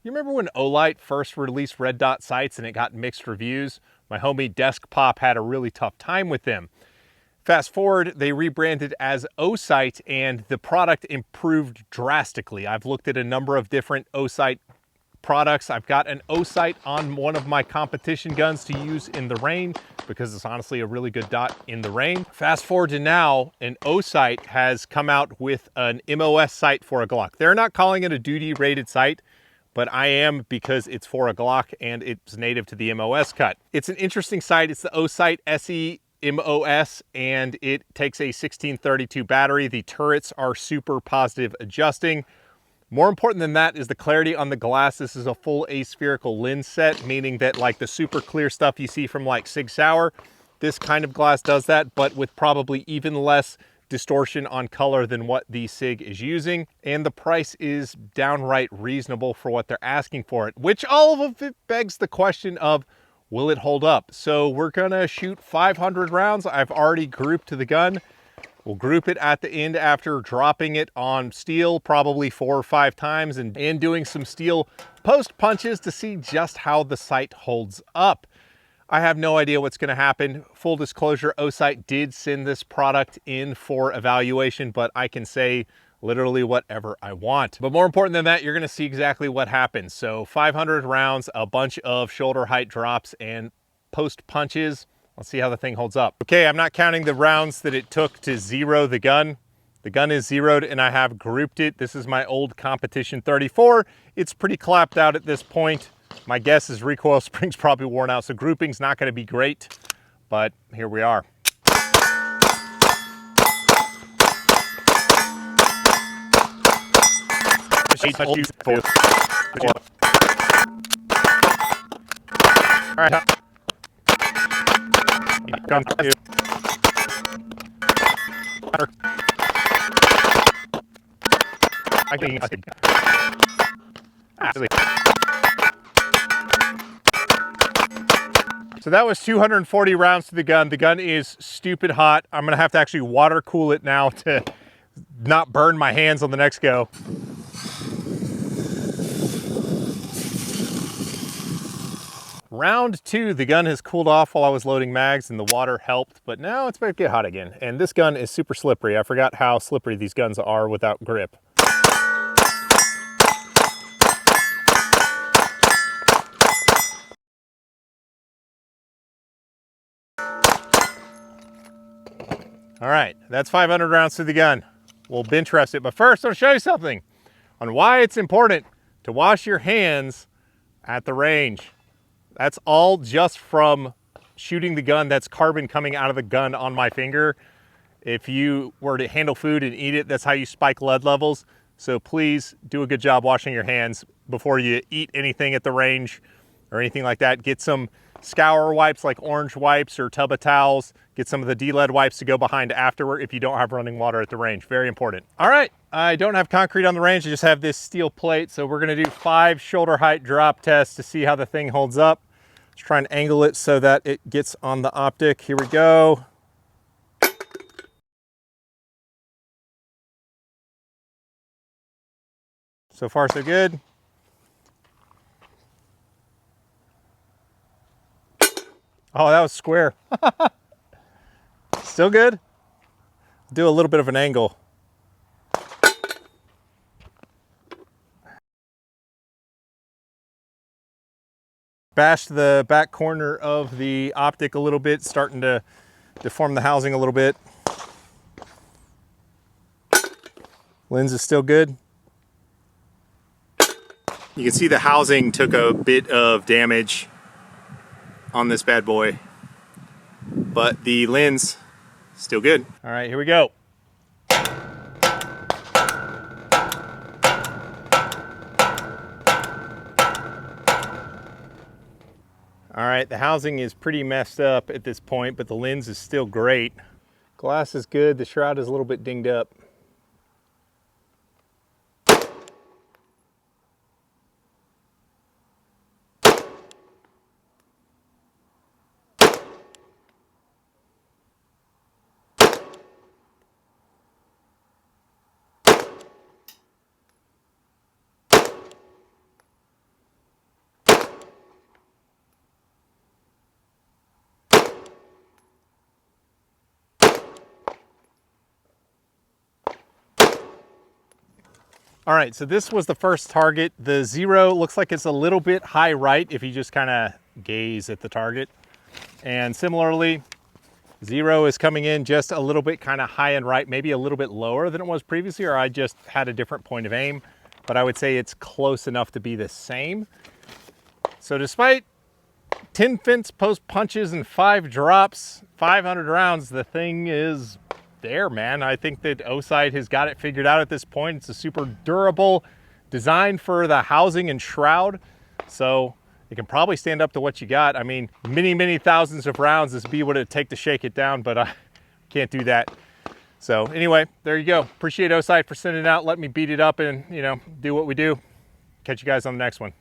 You remember when Olight first released red dot sights and it got mixed reviews? My homie Desk Pop had a really tough time with them. Fast forward, they rebranded as Osight and the product improved drastically. I've looked at a number of different Osight products. I've got an Osight on one of my competition guns to use in the rain because it's honestly a really good dot in the rain. Fast forward to now, an Osight has come out with an MOS sight for a Glock. They're not calling it a duty rated sight, but I am because it's for a Glock and it's native to the MOS cut. It's an interesting sight. It's the Osight SE MOS and it takes a 1632 battery. The turrets are super positive adjusting. More important than that is the clarity on the glass. This is a full aspherical lens set, meaning that like the super clear stuff you see from like Sig Sauer, this kind of glass does that, but with probably even less distortion on color than what the Sig is using. And the price is downright reasonable for what they're asking for it, which all of it begs the question of, will it hold up? So we're gonna shoot 500 rounds. I've already grouped the gun. We'll group it at the end after dropping it on steel probably 4 or 5 times and doing some steel post punches to see just how the sight holds up. I have no idea what's going to happen. Full disclosure, Osight did send this product in for evaluation, but I can say literally whatever I want. But more important than that, you're going to see exactly what happens. So 500 rounds, a bunch of shoulder height drops and post punches. Let's see how the thing holds up. Okay, I'm not counting the rounds that it took to zero the gun. The gun is zeroed and I have grouped it. This is my old competition 34. It's pretty clapped out at this point. My guess is recoil spring's probably worn out, so grouping's not gonna be great, but here we are. All right. So that was 240 rounds to the gun. The gun is stupid hot. I'm gonna have to actually water cool it now to not burn my hands on the next go. Round 2, the gun has cooled off while I was loading mags and the water helped, but now it's about to get hot again. And this gun is super slippery. I forgot how slippery these guns are without grip. All right, that's 500 rounds through the gun. We'll bench rest it, but first I'll show you something on why it's important to wash your hands at the range. That's all just from shooting the gun. That's carbon coming out of the gun on my finger. If you were to handle food and eat it, that's how you spike lead levels. So please do a good job washing your hands before you eat anything at the range or anything like that. Get some scour wipes like orange wipes or tub of towels. Get some of the D-lead wipes to go behind afterward if you don't have running water at the range. Very important. All right, I don't have concrete on the range. I just have this steel plate. So we're gonna do 5 shoulder height drop tests to see how the thing holds up. Let's try and angle it so that it gets on the optic. Here we go. So far, so good. Oh, that was square. Still good. Do a little bit of an angle. Bash the back corner of the optic a little bit, starting to deform the housing a little bit. Lens is still good. You can see the housing took a bit of damage on this bad boy, but the lens still good. All right, here we go. All right, the housing is pretty messed up at this point, but the lens is still great. Glass is good, the shroud is a little bit dinged up. All right, so this was the first target. The 0 looks like it's a little bit high right if you just kind of gaze at the target. And similarly, 0 is coming in just a little bit kind of high and right, maybe a little bit lower than it was previously, or I just had a different point of aim, but I would say it's close enough to be the same. So despite 10 fence post punches and 5 drops, 500 rounds, the thing is there, man. I think that Osight has got it figured out at this point. It's a super durable design for the housing and shroud, so it can probably stand up to what you got. I mean, many thousands of rounds, this would be what it'd take to shake it down, but I can't do that. So anyway, there you go. Appreciate Osight for sending it out. Let me beat it up and, you know, do what we do. Catch you guys on the next one.